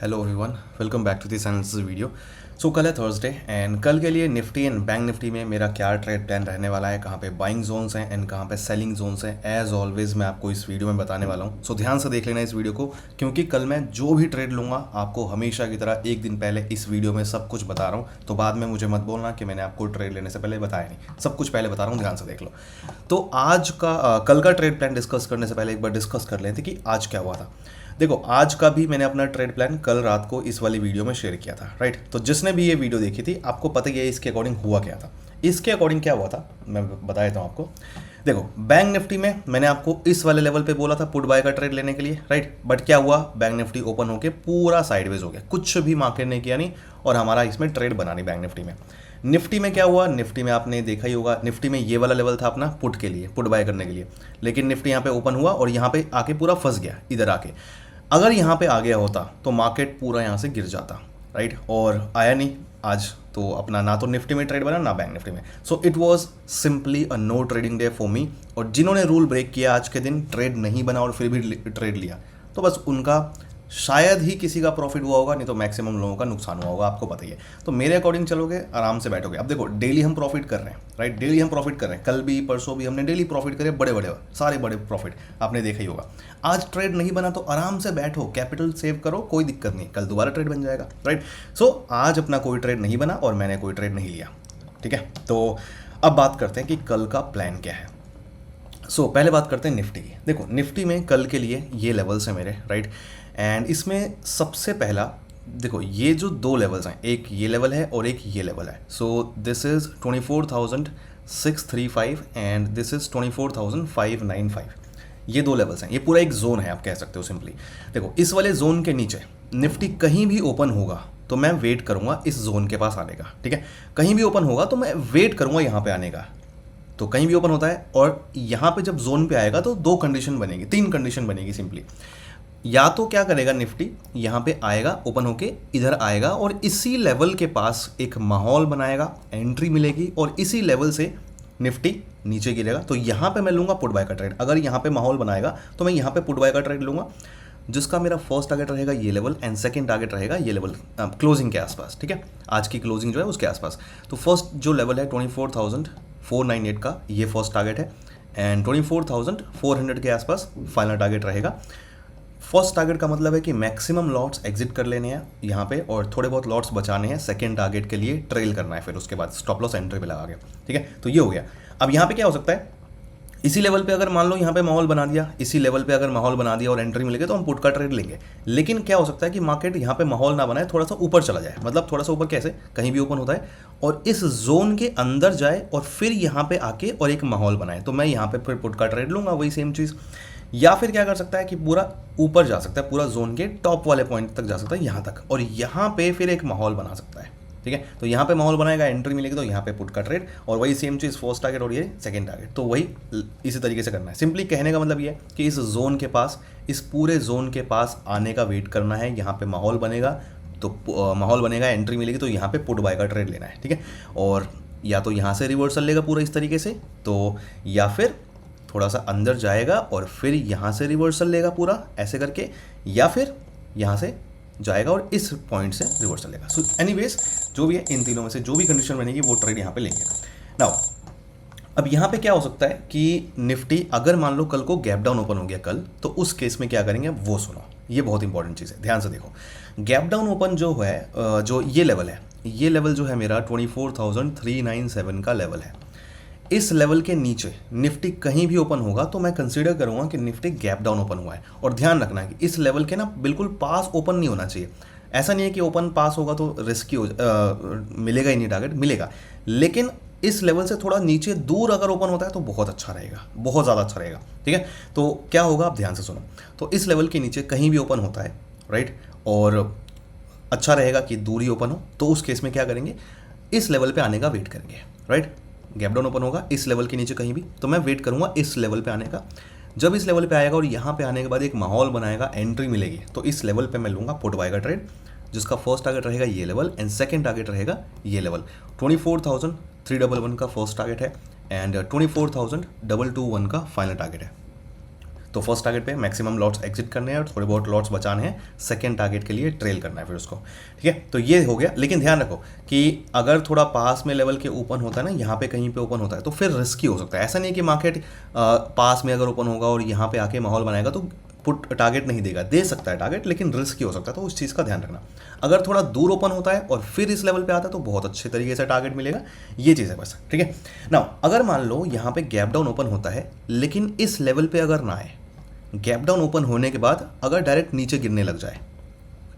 Hello everyone, welcome back to this analysis video. So कल है Thursday and कल के लिए निफ्टी एंड बैंक निफ्टी में मेरा क्या ट्रेड प्लान रहने वाला है, कहाँ पे बाइंग जोन्स हैं एंड कहाँ पे सेलिंग जोन्स हैं, एज ऑलवेज मैं आपको इस वीडियो में बताने वाला हूँ। सो ध्यान से देख लेना इस वीडियो को, क्योंकि कल मैं जो भी ट्रेड लूँगा आपको हमेशा की तरह एक दिन पहले इस वीडियो में सब कुछ बता रहा हूँ। तो बाद में मुझे मत बोलना कि मैंने आपको ट्रेड लेने से पहले बताया नहीं, सब कुछ पहले बता रहा हूँ, ध्यान से देख लो। तो आज का कल का ट्रेड प्लान डिस्कस करने से पहले एक बार डिस्कस कर लेते कि आज क्या हुआ था। देखो, आज का भी मैंने अपना ट्रेड प्लान कल रात को इस वाली वीडियो में शेयर किया था, राइट। तो जिसने भी ये वीडियो देखी थी आपको पता ही है इसके अकॉर्डिंग हुआ क्या था। इसके अकॉर्डिंग क्या हुआ था मैं बता देता हूँ आपको। देखो, बैंक निफ्टी में मैंने आपको इस वाले लेवल पे बोला था पुट बाय का ट्रेड लेने के लिए, राइट। बट क्या हुआ, बैंक निफ्टी ओपन होके पूरा साइडवेज हो गया, कुछ भी मार्केट ने किया नहीं और हमारा इसमें ट्रेड बना नहीं बैंक निफ्टी में। निफ्टी में क्या हुआ, निफ्टी में आपने देखा ही होगा, निफ्टी में ये वाला लेवल था अपना पुट के लिए, पुट बाय करने के लिए। लेकिन निफ्टी यहाँ पे ओपन हुआ और यहाँ पे आके पूरा फंस गया इधर आके। अगर यहाँ पे आ गया होता तो मार्केट पूरा यहाँ से गिर जाता, राइट। और आया नहीं आज, तो अपना ना तो निफ्टी में ट्रेड बना ना बैंक निफ्टी में। So it was simply a no trading day for me. और जिन्होंने रूल ब्रेक किया आज के दिन, ट्रेड नहीं बना और फिर भी ट्रेड लिया, तो बस उनका शायद ही किसी का प्रॉफिट हुआ होगा, नहीं तो मैक्सिमम लोगों का नुकसान हुआ होगा, आपको पता ही है। तो मेरे अकॉर्डिंग चलोगे, आराम से बैठोगे। अब देखो, डेली हम प्रॉफिट कर रहे हैं, राइट। डेली हम प्रॉफिट कर रहे हैं, कल भी परसों भी हमने डेली प्रॉफिट करे, बड़े बड़े सारे बड़े प्रॉफिट आपने देखा ही होगा। आज ट्रेड नहीं बना तो आराम से बैठो, कैपिटल सेव करो, कोई दिक्कत नहीं, कल दोबारा ट्रेड बन जाएगा, राइट। सो आज अपना कोई ट्रेड नहीं बना और मैंने कोई ट्रेड नहीं लिया, ठीक है। तो अब बात करते हैं कि कल का प्लान क्या है। पहले बात करते हैं निफ्टी की। देखो, निफ्टी में कल के लिए ये लेवल्स हैं मेरे, राइट। एंड इसमें सबसे पहला देखो, ये जो दो लेवल्स हैं, एक ये लेवल है और एक ये लेवल है। So this is 24,635 and this is 24,595। ये दो लेवल्स हैं, ये पूरा एक जोन है, आप कह सकते हो सिंपली। देखो, इस वाले जोन के नीचे निफ्टी कहीं भी ओपन होगा तो मैं वेट करूंगा इस जोन के पास आने का, ठीक है। कहीं भी ओपन होगा तो मैं वेट करूंगा यहाँ पे आने का। तो कहीं भी ओपन होता है और यहाँ पे जब जोन पे आएगा तो दो कंडीशन बनेगी, तीन कंडीशन बनेगी सिंपली। या तो क्या करेगा निफ्टी, यहाँ पे आएगा, ओपन होके इधर आएगा और इसी लेवल के पास एक माहौल बनाएगा, एंट्री मिलेगी और इसी लेवल से निफ्टी नीचे गिरेगा। तो यहाँ पे मैं लूँगा पुट बाय का ट्रेड। अगर यहाँ पे माहौल बनाएगा तो मैं यहाँ पे पुट बाय का ट्रेड लूँगा, जिसका मेरा फर्स्ट टारगेट रहेगा ये लेवल एंड सेकंड टारगेट रहेगा ये लेवल क्लोजिंग के आसपास, ठीक है। आज की क्लोजिंग जो है उसके आसपास। तो फर्स्ट जो लेवल है 24,498 का, ये फर्स्ट टारगेट है एंड 24,400 के आसपास फाइनल टारगेट रहेगा। फर्स्ट टारगेट का मतलब है कि मैक्सिमम लॉट्स एग्जिट कर लेने हैं यहाँ पे और थोड़े बहुत लॉट्स बचाने हैं, सेकंड टारगेट के लिए ट्रेल करना है, फिर उसके बाद स्टॉप लॉस एंट्री पे लगा के, ठीक है। तो ये हो गया। अब यहाँ पे क्या हो सकता है, इसी लेवल पे अगर मान लो यहाँ पे माहौल बना दिया, इसी लेवल पे अगर माहौल बना दिया और एंट्री मिल गई तो हम पुट का ट्रेड लेंगे। लेकिन क्या हो सकता है कि मार्केट यहाँ पे माहौल ना बनाए, थोड़ा सा ऊपर चला जाए। मतलब थोड़ा सा ऊपर कैसे, कहीं भी ओपन होता है और इस जोन के अंदर जाए और फिर यहाँ पे आके और एक माहौल बनाए, तो मैं यहाँ पे फिर पुट का ट्रेड लूँगा, वही सेम चीज़। या फिर क्या कर सकता है कि पूरा ऊपर जा सकता है, पूरा जोन के टॉप वाले पॉइंट तक जा सकता है, यहाँ तक, और यहाँ पे फिर एक माहौल बना सकता है, ठीक है। तो यहाँ पे माहौल बनाएगा, एंट्री मिलेगी तो यहाँ पे पुट का ट्रेड, और वही सेम चीज़ फर्स्ट टारगेट और ये सेकंड टारगेट। तो वही इसी तरीके से करना है। सिंपली कहने का मतलब ये है कि इस जोन के पास, इस पूरे जोन के पास आने का वेट करना है। यहाँ पे माहौल बनेगा तो माहौल बनेगा, एंट्री मिलेगी तो यहाँ पे पुट बाय का ट्रेड लेना है, ठीक है। और या तो यहाँ से रिवर्सल लेगा पूरा इस तरीके से, तो या फिर थोड़ा सा अंदर जाएगा और फिर यहाँ से रिवर्सल लेगा पूरा ऐसे करके, या फिर यहाँ से जाएगा और इस पॉइंट से रिवर्सल लेगा। सो एनीवेज, जो भी है इन तीनों में से जो भी कंडीशन बनेगी वो ट्रेड यहाँ पे लेंगे। नाउ अब यहाँ पे क्या हो सकता है कि निफ्टी अगर मान लो कल को गैप डाउन ओपन हो गया कल, तो उस केस में क्या करेंगे वो सुनो, ये बहुत इंपॉर्टेंट चीज़ है, ध्यान से देखो। गैप डाउन ओपन जो है, जो ये लेवल है, ये लेवल जो है मेरा 24,397 का लेवल है। इस लेवल के नीचे निफ्टी कहीं भी ओपन होगा तो मैं कंसीडर करूंगा कि निफ्टी गैप डाउन ओपन हुआ है। और ध्यान रखना है कि इस लेवल के ना बिल्कुल पास ओपन नहीं होना चाहिए। ऐसा नहीं है कि ओपन पास होगा तो रिस्की मिलेगा ही नहीं, टारगेट मिलेगा, लेकिन इस लेवल से थोड़ा नीचे दूर अगर ओपन होता है तो बहुत अच्छा रहेगा, बहुत ज़्यादा अच्छा रहेगा, ठीक है। तो क्या होगा, आप ध्यान से सुनो। तो इस लेवल के नीचे कहीं भी ओपन होता है, राइट, और अच्छा रहेगा कि दूर ही ओपन हो, तो उस केस में क्या करेंगे, इस लेवल पे आने का वेट करेंगे, राइट। गैप डाउन ओपन होगा इस लेवल के नीचे कहीं भी, तो मैं वेट करूंगा इस लेवल पे आने का। जब इस लेवल पे आएगा और यहाँ पे आने के बाद एक माहौल बनाएगा, एंट्री मिलेगी, तो इस लेवल पे मैं लूँगा पुट बाय का ट्रेड, जिसका फर्स्ट टारगेट रहेगा ये लेवल एंड सेकंड टारगेट रहेगा ये लेवल। 24,311 का फर्स्ट टारगेट है एंड 24,221 का फाइनल टारगेट है। तो फर्स्ट टारगेट पे मैक्सिमम लॉट्स एग्जिट करने हैं और थोड़े बहुत लॉट्स बचाने हैं, सेकंड टारगेट के लिए ट्रेल करना है फिर उसको, ठीक है। तो ये हो गया, लेकिन ध्यान रखो कि अगर थोड़ा पास में लेवल के ओपन होता है ना, यहाँ पे कहीं पे ओपन होता है तो फिर रिस्की हो सकता है। ऐसा नहीं है कि मार्केट पास में अगर ओपन होगा और यहाँ पे आके माहौल बनाएगा तो पुट टारगेट नहीं देगा, दे सकता है टारगेट, लेकिन रिस्की हो सकता है, तो उस चीज़ का ध्यान रखना। अगर थोड़ा दूर ओपन होता है और फिर इस लेवल पे आता है तो बहुत अच्छे तरीके से टारगेट मिलेगा, ये चीज़ है बस, ठीक है ना। अगर मान लो यहाँ पे गैप डाउन ओपन होता है लेकिन इस लेवल पे अगर ना आए, गैप डाउन ओपन होने के बाद अगर डायरेक्ट नीचे गिरने लग जाए,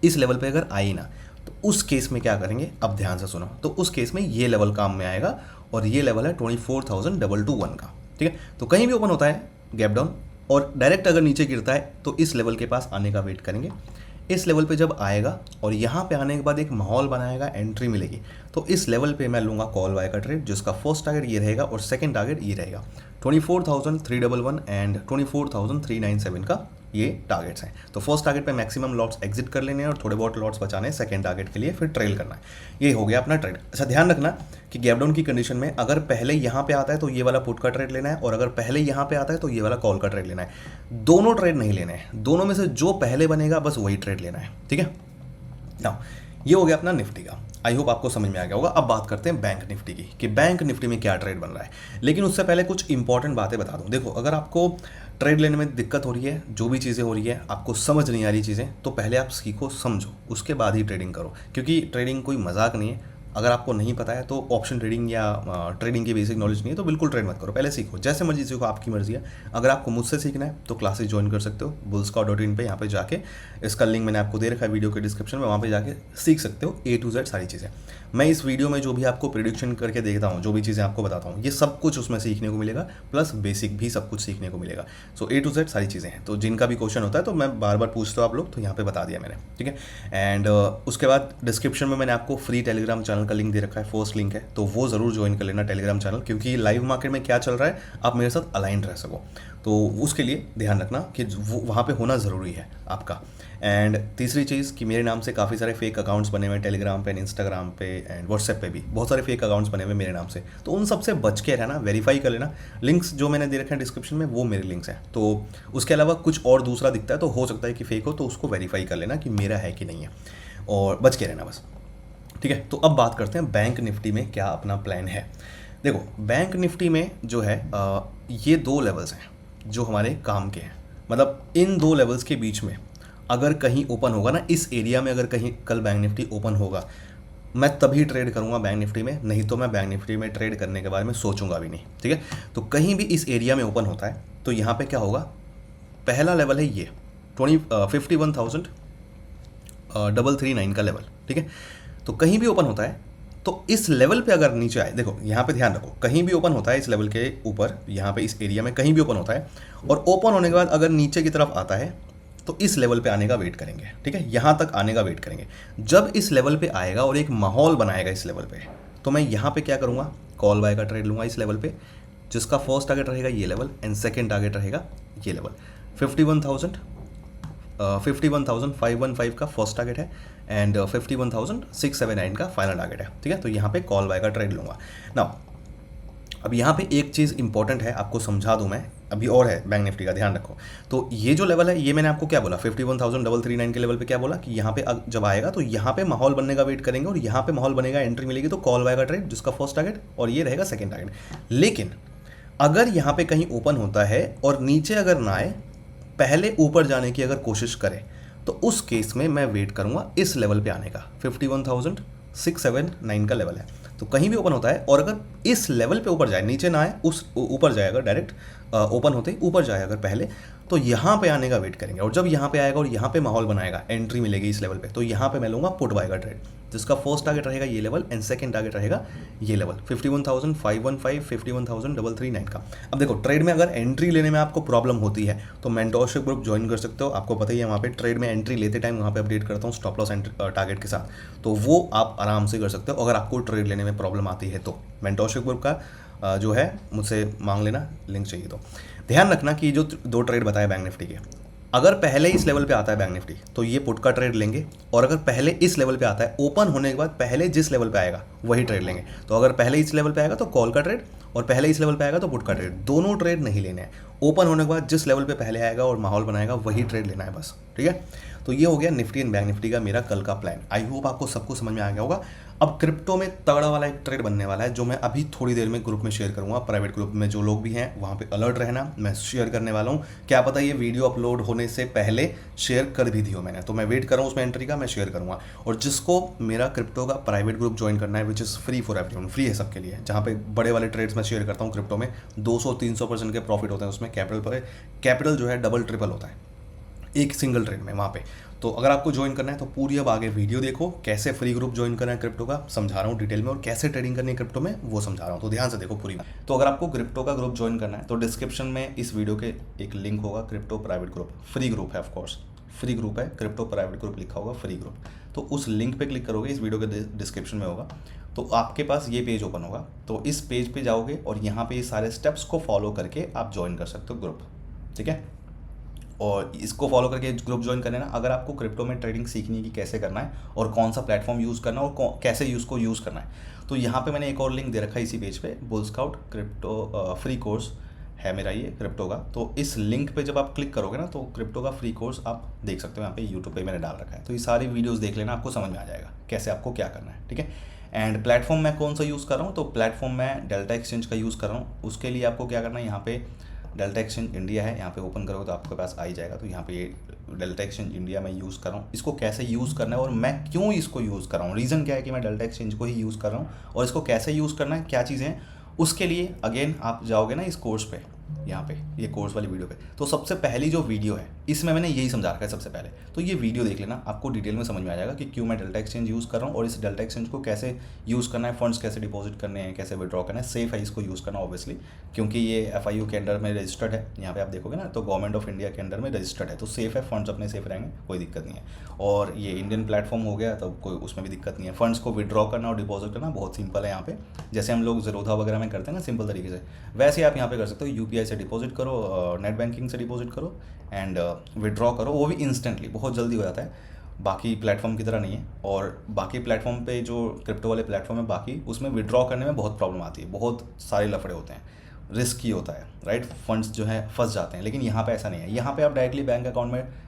इस लेवल पे अगर आई ना, तो उस केस में क्या करेंगे, अब ध्यान से सुनो। तो उस केस में ये लेवल काम में आएगा और ये लेवल है 24,221 का, ठीक है। तो कहीं भी ओपन होता है गैप डाउन और डायरेक्ट अगर नीचे गिरता है तो इस लेवल के पास आने का वेट करेंगे। इस लेवल पे जब आएगा और यहाँ पे आने के बाद एक माहौल बनाएगा, एंट्री मिलेगी, तो इस लेवल पे मैं लूँगा कॉल बाय का ट्रेड, जिसका फर्स्ट टारगेट ये रहेगा और सेकंड टारगेट ये रहेगा। 24,311 एंड 24,397 का ये टारगेट्स हैं। तो फर्स्ट टारगेट पे मैक्सिमम लॉट्स एग्जिट कर लेने हैं और थोड़े बहुत लॉट्स बचाने हैं, सेकंड टारगेट के लिए फिर ट्रेल करना है। ये हो गया अपना ट्रेड। अच्छा ध्यान रखना कि गैप डाउन की कंडीशन में अगर पहले यहाँ पे आता है तो ये वाला पुट का ट्रेड लेना है और अगर पहले यहाँ पे आता है तो ये वाला कॉल का ट्रेड लेना है। दोनों ट्रेड नहीं लेने हैं, दोनों में से जो पहले बनेगा बस वही ट्रेड लेना है, ठीक है ना। ये हो गया अपना निफ्टी का। आई होप आपको समझ में आ गया होगा। अब बात करते हैं बैंक निफ्टी की कि बैंक निफ्टी में क्या ट्रेड बन रहा है। लेकिन उससे पहले कुछ इंपॉर्टेंट बातें बता दूं। देखो, अगर आपको ट्रेड लेने में दिक्कत हो रही है, जो भी चीज़ें हो रही है, आपको समझ नहीं आ रही चीज़ें, तो पहले आप सीखो, समझो, उसके बाद ही ट्रेडिंग करो, क्योंकि ट्रेडिंग कोई मजाक नहीं है। अगर आपको नहीं पता है तो ऑप्शन ट्रेडिंग या ट्रेडिंग की बेसिक नॉलेज नहीं है तो बिल्कुल ट्रेड मत करो, पहले सीखो, जैसे मर्जी सीखो, आपकी मर्जी है। अगर आपको मुझसे सीखना है तो क्लासेस ज्वाइन कर सकते हो bullscout.in पे, यहाँ पे जाके, इसका लिंक मैंने आपको दे रखा है वीडियो के डिस्क्रिप्शन में, वहाँ पे जाके सीख सकते हो A to Z सारी चीज़ें। मैं इस वीडियो में जो भी आपको प्रिडिक्शन करके देखता हूँ, जो भी चीज़ें आपको बताता हूँ, ये सब कुछ उसमें सीखने को मिलेगा, प्लस बेसिक भी सब कुछ सीखने को मिलेगा। सो A to Z सारी चीज़ें हैं, तो जिनका भी क्वेश्चन होता है तो मैं बार बार पूछता हूँ आप लोग, तो यहाँ पे बता दिया मैंने, ठीक है। एंड उसके बाद डिस्क्रिप्शन में मैंने आपको फ्री टेलीग्राम चैनल का लिंक दे रखा है, फर्स्ट लिंक है, तो वो ज़रूर ज्वाइन कर लेना टेलीग्राम चैनल, क्योंकि लाइव मार्केट में क्या चल रहा है आप मेरे साथ अलाइंड रह सको, तो उसके लिए ध्यान रखना कि वो वहाँ पे होना ज़रूरी है आपका। एंड तीसरी चीज़ कि मेरे नाम से काफ़ी सारे फेक अकाउंट्स बने हुए हैं टेलीग्राम पे, इंस्टाग्राम पे एंड व्हाट्सएप पे भी बहुत सारे फेक अकाउंट्स बने हुए मेरे नाम से, तो उन सबसे बच के रहना, वेरीफाई कर लेना। लिंक्स जो मैंने दे रखे हैं डिस्क्रिप्शन में वो मेरे लिंक्स हैं, तो उसके अलावा कुछ और दूसरा दिखता है तो हो सकता है कि फेक हो, तो उसको वेरीफाई कर लेना कि मेरा है कि नहीं है, और बच के रहना बस, ठीक है। तो अब बात करते हैं बैंक निफ्टी में क्या अपना प्लान है। देखो, बैंक निफ्टी में जो है ये दो लेवल्स हैं जो हमारे काम के हैं, मतलब इन दो लेवल्स के बीच में अगर कहीं ओपन होगा ना, इस एरिया में अगर कहीं कल बैंक निफ्टी ओपन होगा, मैं तभी ट्रेड करूंगा बैंक निफ्टी में, नहीं तो मैं बैंक निफ्टी में ट्रेड करने के बारे में सोचूंगा भी नहीं, ठीक है। तो कहीं भी इस एरिया में ओपन होता है तो यहाँ पे क्या होगा, पहला लेवल है ये 51,339 का लेवल, ठीक है। तो कहीं भी ओपन होता है तो इस लेवल पे अगर नीचे आए, देखो यहाँ पे ध्यान रखो, कहीं भी ओपन होता है इस लेवल के ऊपर, यहाँ पे इस एरिया में कहीं भी ओपन होता है और ओपन होने के बाद अगर नीचे की तरफ आता है तो इस लेवल पे आने का वेट करेंगे, ठीक है, यहाँ तक आने का वेट करेंगे। जब इस लेवल पे आएगा और एक माहौल बनाएगा इस लेवल पे, तो मैं यहाँ पे क्या करूँगा, कॉल बाय का ट्रेड लूँगा इस लेवल पे, जिसका फर्स्ट टारगेट रहेगा ये लेवल एंड सेकेंड टारगेट रहेगा ये लेवल। 51,515 का फर्स्ट टारगेट है एंड 51,679 का फाइनल टारगेट है, ठीक है। तो यहाँ पे कॉल बाय का ट्रेड लूँगा ना। अब यहाँ पे एक चीज़ इंपॉर्टेंट है, आपको समझा दूँ मैं, अभी और है बैंक निफ्टी का, ध्यान रखो। तो ये जो लेवल है, ये मैंने आपको क्या बोला, 51,339 के लेवल पे क्या बोला कि यहाँ पे जब आएगा तो यहाँ पे माहौल बनने का वेट करेंगे और यहाँ पे माहौल बनेगा, एंट्री मिलेगी तो कॉल बाय का ट्रेड, जिसका फर्स्ट टारगेट, और ये रहेगा सेकेंड टारगेट। लेकिन अगर यहाँ पे कहीं ओपन होता है और नीचे अगर ना आए, पहले ऊपर जाने की अगर कोशिश करे, तो उस केस में मैं वेट करूँगा इस लेवल पे आने का, 51,679 का लेवल है। तो कहीं भी ओपन होता है और अगर इस लेवल पे ऊपर जाए, नीचे ना आए, उस ऊपर जाए, अगर डायरेक्ट ओपन होते ही ऊपर जाए अगर पहले, तो यहाँ पे आने का वेट करेंगे और जब यहाँ पे आएगा और यहाँ पे माहौल बनाएगा, एंट्री मिलेगी इस लेवल पे, तो यहाँ पे मैं लूँगा पुट बाय का ट्रेड, जिसका फर्स्ट टारगेट रहेगा ये लेवल एंड सेकंड टारगेट रहेगा ये लेवल 51,515, 51,339 का। अब देखो, ट्रेड में अगर एंट्री लेने में आपको प्रॉब्लम होती है तो मेंटोरशिप ग्रुप ज्वाइन कर सकते हो, आपको पता ही है, वहाँ पे ट्रेड में एंट्री लेते टाइम वहाँ पे अपडेट करता हूँ स्टॉप लॉस टारगेट के साथ, तो वो आप आराम से कर सकते हो अगर आपको ट्रेड लेने में प्रॉब्लम आती है। तो मेंटोरशिप ग्रुप का जो है मुझसे मांग लेना, लिंक चाहिए तो। ध्यान रखना कि जो दो ट्रेड बताए बैंक निफ्टी के, अगर पहले इस लेवल पे आता है बैंक निफ्टी तो ये पुट का ट्रेड लेंगे, और अगर पहले इस लेवल पे आता है, ओपन होने के बाद पहले जिस लेवल पे आएगा वही ट्रेड लेंगे। तो अगर पहले इस लेवल पे आएगा तो कॉल का ट्रेड, और पहले इस लेवल पे आएगा तो पुट का ट्रेड, दोनों ट्रेड नहीं लेने हैं। ओपन होने के बाद जिस लेवल पे पहले आएगा और माहौल बनाएगा वही ट्रेड लेना है बस, ठीक है। तो ये हो गया निफ्टी एंड बैंक निफ्टी का मेरा कल का प्लान। आई होप आपको सबको समझ में आ गया होगा। अब क्रिप्टो में तगड़ा वाला एक ट्रेड बनने वाला है जो मैं अभी थोड़ी देर में ग्रुप में शेयर करूंगा। प्राइवेट ग्रुप में जो लोग भी हैं वहाँ पे अलर्ट रहना, मैं शेयर करने वाला हूँ। क्या पता ये वीडियो अपलोड होने से पहले शेयर कर भी दी हो मैंने, तो मैं वेट कर रहा हूँ उसमें एंट्री का, मैं शेयर करूँगा। और जिसको मेरा क्रिप्टो का प्राइवेट ग्रुप ज्वाइन करना है which is free for everyone, free है सबके लिए, जहाँ पे बड़े वाले ट्रेड्स मैं शेयर करता हूँ क्रिप्टो में 200-300% के प्रॉफिट होते हैं उसमें। कैपिटल जो है डबल ट्रिपल होता है एक सिंगल ट्रेड में वहाँ पे। तो अगर आपको ज्वाइन करना है तो पूरी अब आगे वीडियो देखो, कैसे फ्री ग्रुप ज्वाइन करना है क्रिप्टो का समझा रहा हूँ डिटेल में, और कैसे ट्रेडिंग करनी है क्रिप्टो में वो समझा रहा हूँ, तो ध्यान से देखो पूरी। तो अगर आपको क्रिप्टो का ग्रुप ज्वाइन करना है तो डिस्क्रिप्शन में इस वीडियो के एक लिंक होगा, crypto private group, free group है ऑफकोर्स, फ्री ग्रुप है, क्रिप्टो प्राइवेट ग्रुप लिखा होगा फ्री ग्रुप। तो उस लिंक पे क्लिक करोगे, इस वीडियो के डिस्क्रिप्शन में होगा, तो आपके पास ये पेज ओपन होगा। तो इस पेज पे जाओगे और यहाँ पे ये सारे स्टेप्स को फॉलो करके आप ज्वाइन कर सकते हो ग्रुप, ठीक है। और इसको फॉलो करके ग्रुप ज्वाइन करना है ना। अगर आपको क्रिप्टो में ट्रेडिंग सीखनी है कि कैसे करना है और कौन सा प्लेटफॉर्म यूज़ करना है और कैसे उसको यूज़ करना है, तो यहाँ पे मैंने एक और लिंक दे रखा है इसी पेज पे, bull scout crypto free course है मेरा ये क्रिप्टो का। तो इस लिंक पे जब आप क्लिक करोगे ना तो क्रिप्टो का फ्री कोर्स आप देख सकते हो, यहाँ पे यूट्यूब पे मैंने डाल रखा है। तो ये सारी वीडियोस देख लेना, आपको समझ में आ जाएगा कैसे आपको क्या करना है, ठीक है। एंड प्लेटफॉर्म मैं कौन सा यूज़ कर रहा हूँ, तो प्लेटफॉर्म मैं डेल्टा एक्सचेंज का यूज़ कर रहा हूँ। उसके लिए आपको क्या करना है, यहाँ पे डेल्टा एक्सचेंज इंडिया है, यहाँ पे ओपन करोगे तो आपके पास आ ही जाएगा। तो यहाँ पे ये डेल्टा एक्सचेंज इंडिया मैं यूज़ कर रहा हूँ। इसको कैसे यूज़ करना है और मैं क्यों इसको यूज़ कर रहा हूँ, रीज़न क्या है कि मैं डेल्टा एक्सचेंज को ही यूज़ कर रहा हूँ और इसको कैसे यूज़ करना है, क्या चीज़ें हैं, उसके लिए अगेन आप जाओगे ना इस कोर्स पे, यहाँ पे ये कोर्स वाली वीडियो पे। तो सबसे पहली जो वीडियो है इसमें मैंने यही समझा रखा है सबसे पहले। तो ये वीडियो देख लेना, आपको डिटेल में समझ में आ जाएगा कि क्यों मैं डेल्टा एक्सचेंज यूज़ कर रहा हूँ और इस डेल्टा एक्सचेंज को कैसे यूज़ करना है, फंड्स कैसे डिपॉजिट करने हैं, कैसे विड्रॉ करना है। सेफ है इसको यूज़ करना ऑब्वियसली, क्योंकि ये FIU के अंडर में रजिस्टर्ड है। यहाँ पे आप देखोगे ना तो गवर्नमेंट ऑफ इंडिया के अंडर में रजिस्टर्ड है, तो सेफ है, फंड्स अपने सेफ रहेंगे, कोई दिक्कत नहीं है। और ये इंडियन प्लेटफॉर्म हो गया तो कोई उसमें भी दिक्कत नहीं है। फंड्स को विड्रॉ करना और डिपॉजिट करना बहुत सिंपल है यहाँ पे, जैसे हम लोग ज़ीरोधा वगैरह में करते हैं ना सिंपल तरीके से, वैसे आप यहाँ पे कर सकते हो। UPI से डिपॉजिट करो, नेट बैंकिंग से डिपॉजिट करो एंड विड्रॉ करो, वो भी इंस्टेंटली, बहुत जल्दी हो जाता है, बाकी प्लेटफॉर्म की तरह नहीं है। और बाकी प्लेटफॉर्म पे जो क्रिप्टो वाले प्लेटफॉर्म है बाकी, उसमें विड्रॉ करने में बहुत प्रॉब्लम आती है, बहुत सारे लफड़े होते हैं, रिस्की होता है, राइट, फंड्स जो है फंस जाते हैं। लेकिन यहाँ पे ऐसा नहीं है, यहाँ पे आप डायरेक्टली बैंक अकाउंट में,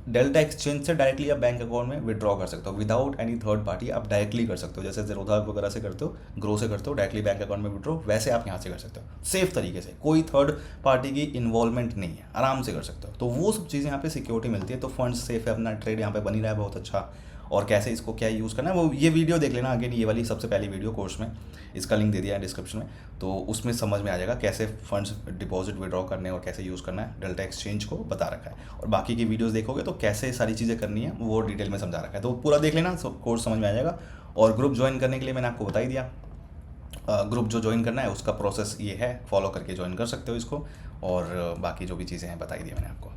डेल्टा एक्सचेंज से डायरेक्टली आप बैंक अकाउंट में विड्रॉ कर सकते हो विदाउट एनी थर्ड पार्टी। आप डायरेक्टली कर सकते हो, जैसे ज़ीरोधा वगैरह से करते हो, ग्रो से करते हो डायरेक्टली बैंक अकाउंट में विड्रॉ, वैसे आप यहाँ से कर सकते हो सेफ तरीके से, कोई थर्ड पार्टी की इन्वॉल्वमेंट नहीं है, आराम से कर सकते हो। तो वो सब चीज़ें यहाँ पे सिक्योरिटी मिलती है, तो फंड्स सेफ है, अपना ट्रेड यहाँ पे बनी रहा है बहुत अच्छा। और कैसे इसको क्या यूज़ करना है वो ये वीडियो देख लेना, अगेन ये वाली सबसे पहली वीडियो कोर्स में, इसका लिंक दे दिया है डिस्क्रिप्शन में, तो उसमें समझ में आ जाएगा कैसे फंड्स डिपॉजिट विड्रॉ करने और कैसे यूज़ करना है। डेल्टा एक्सचेंज को बता रखा है, और बाकी की वीडियोस देखोगे तो कैसे सारी चीज़ें करनी है वो डिटेल में समझा रखा है। तो पूरा देख लेना, सब कोर्स समझ में आ जाएगा। और ग्रुप ज्वाइन करने के लिए मैंने आपको बता ही दिया, ग्रुप जो ज्वाइन करना है उसका प्रोसेस ये है, फॉलो करके ज्वाइन कर सकते हो इसको, और बाकी जो भी चीज़ें हैं बता ही दिया मैंने आपको।